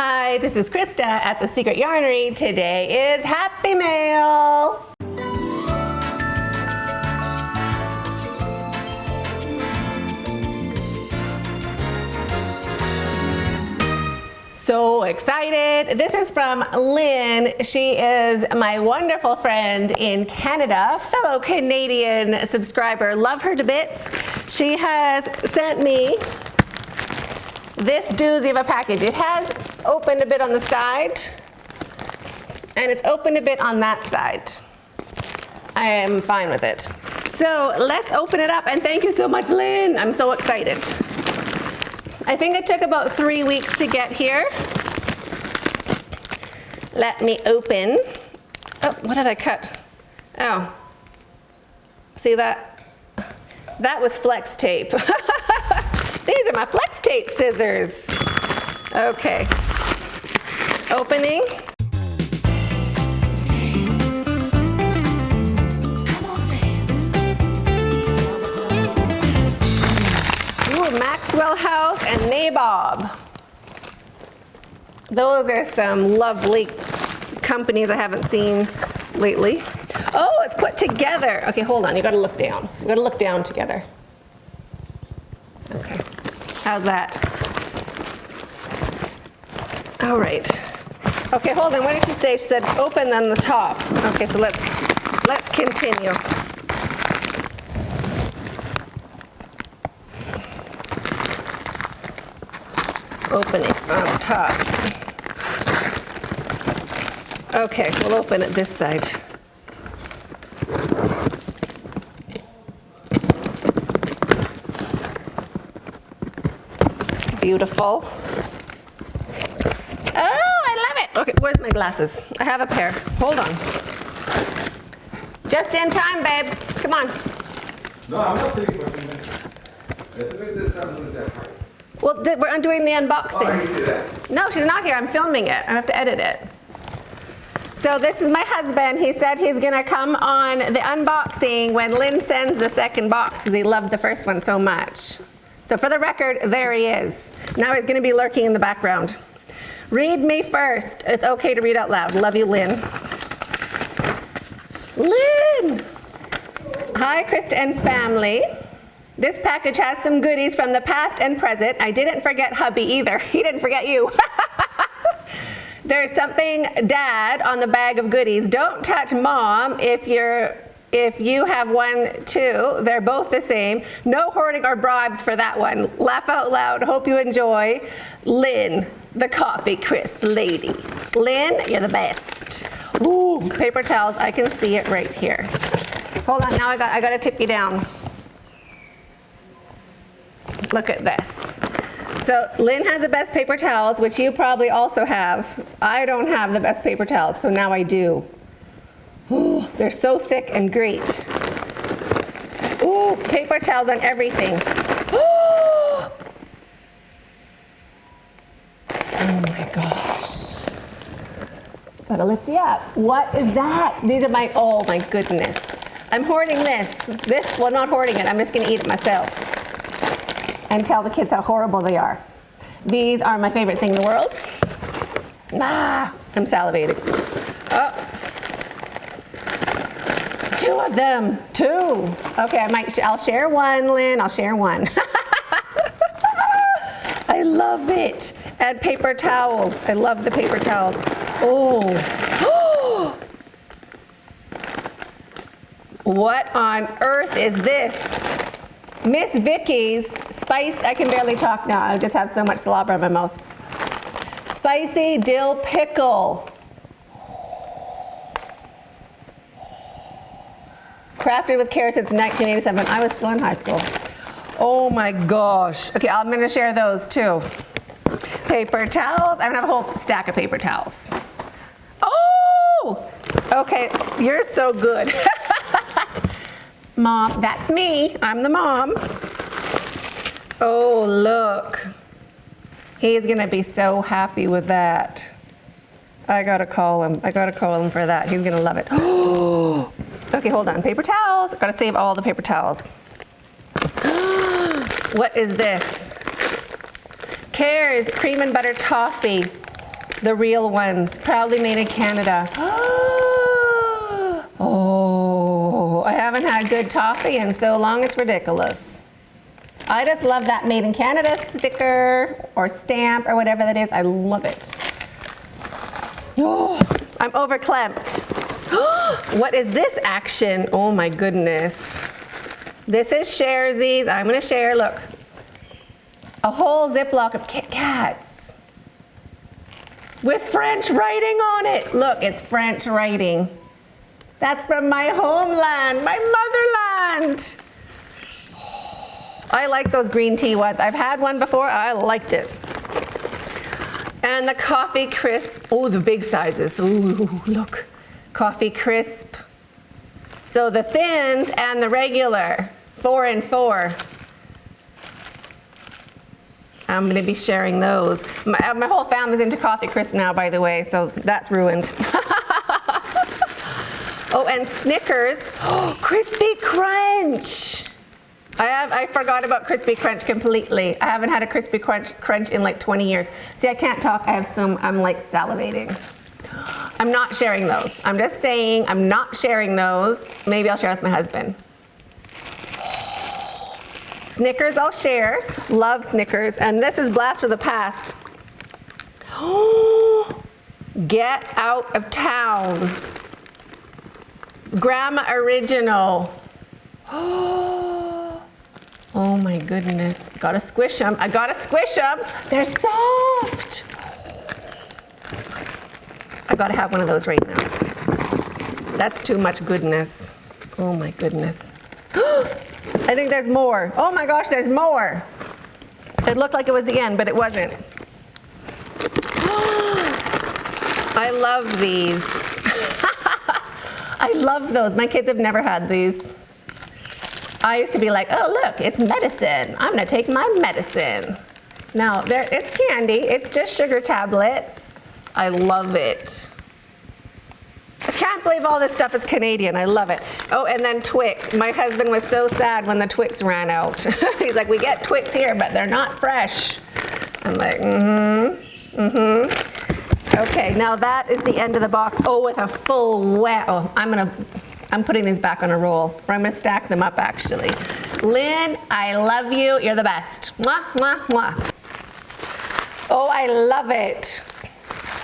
Hi, this is Christa at the Secret Yarnery. Today is Happy Mail. So excited. This is from LYNN. She is my wonderful friend in Canada, fellow Canadian subscriber. Love her to bits. She has sent me this doozy of a package. It has opened a bit on the side, and it's opened a bit on that side. I am fine with it. So let's open it up, and thank you so much, LYNN. I'm so excited. I think it took about 3 weeks to get here. Let me open. Oh, what did I cut? Oh, see that? That was flex tape. These are my flex tape scissors. Okay, opening. Ooh, Maxwell House and Nabob. Those are some lovely companies I haven't seen lately. Oh, it's put together. Okay, hold on, you gotta look down. You gotta look down together. Okay, how's that? All right. Okay, hold on, what did she say? She said open on the top. Okay, so let's continue. Opening on top. Okay, we'll open it this side. Beautiful. Oh, I love it. Okay, where's my glasses? I have a pair. Hold on. Just in time, babe. Come on. No, I'm not taking my minutes. As soon as it starts, I'm going to say hi. Well, we're undoing the unboxing. Oh, you see that? No, she's not here. I'm filming it. I have to edit it. So this is my husband. He said he's going to come on the unboxing when LYNN sends the second box because he loved the first one so much. So for the record, there he is. Now he's going to be lurking in the background. Read me first. It's okay to read out loud. Love you, LYNN. LYNN! Hi, Christa and family. This package has some goodies from the past and present. I didn't forget hubby either. He didn't forget you. There's something dad on the bag of goodies. Don't touch mom if you have one too. They're both the same. No hoarding or bribes for that one. Laugh out loud. Hope you enjoy. LYNN, the coffee crisp lady. LYNN, you're the best. Ooh, paper towels. I can see it right here. Hold on, now I got to tip you down. Look at this. So LYNN has the best paper towels, which you probably also have. I don't have the best paper towels, so now I do. Ooh, they're so thick and great. Ooh, paper towels on everything. Oh my gosh. Gotta lift you up. What is that? These are oh my goodness. I'm hoarding this. Well, not hoarding it. I'm just gonna eat it myself and tell the kids how horrible they are. These are my favorite thing in the world. Ah, I'm salivating. Oh. 2 of them, 2. Okay, I'll share one, LYNN, I'll share one. I love it. And paper towels, I love the paper towels. Oh. What on earth is this? Miss Vicky's spice, I can barely talk now, I just have so much slobber in my mouth. Spicy dill pickle. Crafted with care since 1987. I was still in high school. Oh my gosh. Okay, I'm gonna share those too. Paper towels. I'm gonna have a whole stack of paper towels. Oh! Okay, you're so good. Mom, that's me. I'm the mom. Oh, look. He's gonna be so happy with that. I gotta call him. I gotta call him for that. He's gonna love it. Oh! Okay, hold on. Paper towels. Gotta save all the paper towels. What is this? Cares cream and butter toffee. The real ones, proudly made in Canada. Oh, I haven't had good toffee in so long, it's ridiculous. I just love that made in Canada sticker or stamp or whatever that is. I love it. Oh, I'm overclamped. What is this action? Oh my goodness. This is Sharesies. I'm gonna share, look. A whole Ziploc of Kit Kats with French writing on it. Look, it's French writing. That's from my homeland, my motherland. I like those green tea ones. I've had one before, I liked it. And the Coffee Crisp, oh, the big sizes. Ooh, look, Coffee Crisp. So the thins and the regular, 4 and 4. I'm gonna be sharing those. My whole family's into Coffee Crisp now, by the way, so that's ruined. Oh, and Snickers, Crispy Crunch. I forgot about Crispy Crunch completely. I haven't had a Crispy Crunch in like 20 years. See, I can't talk, I'm like salivating. I'm not sharing those. I'm just saying I'm not sharing those. Maybe I'll share with my husband. Snickers I'll share. Love Snickers. And this is Blast for the Past. Get Out of Town. Grandma Original. Oh my goodness. Gotta squish them. I gotta squish them. They're soft. I gotta have one of those right now. That's too much goodness. Oh my goodness. I think there's more. Oh my gosh, there's more. It looked like it was the end, but it wasn't. I love these. I love those. My kids have never had these. I used to be like, oh look, it's medicine. I'm gonna take my medicine. Now, it's candy. It's just sugar tablets. I love it. I can't believe all this stuff is Canadian. I love it. Oh, and then Twix. My husband was so sad when the Twix ran out. He's like, we get Twix here, but they're not fresh. I'm like, Okay, now that is the end of the box. Oh, with a full wet. Oh, I'm putting these back on a roll, or I'm gonna stack them up actually. Lynn, I love you. You're the best. Mwah, mwah, mwah. Oh, I love it.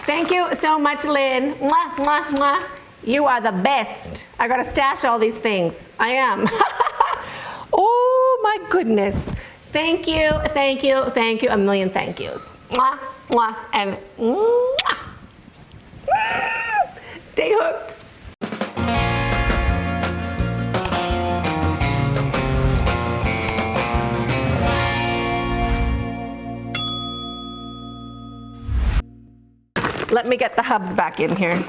Thank you so much, Lynn. Mwah, mwah, mwah. You are the best. I gotta stash all these things. I am. Oh my goodness. Thank you, thank you, thank you. A million thank yous. Mwah, mwah, and mwah. Stay hooked. Let me get the hubs back in here.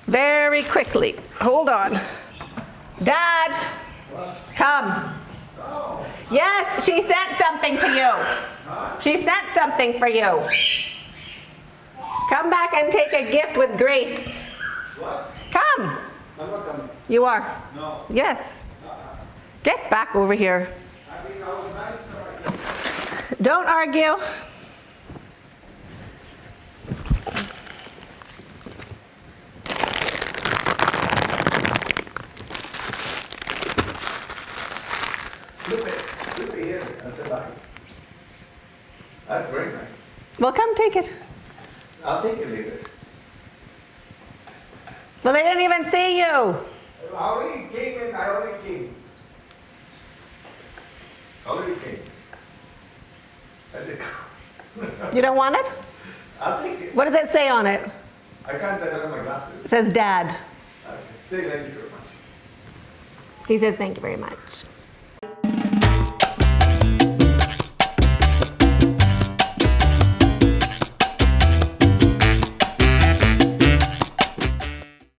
Very quickly. Hold on. Dad, come. Yes, she sent something to you. She sent something for you. Come back and take a gift with Grace. What? Come. I'm not coming. You are? No. Yes. Get back over here. I think I was nice. Don't argue. Look at here. That's a nice. That's very nice. Well, come take it. I'll take it later. Well, they didn't even see you. I already came in. I already came. Already came. I did. You don't want it? I'll take it. What does it say on it? I can't tell on my glasses. It says Dad. Okay. Say thank you very much. He says thank you very much.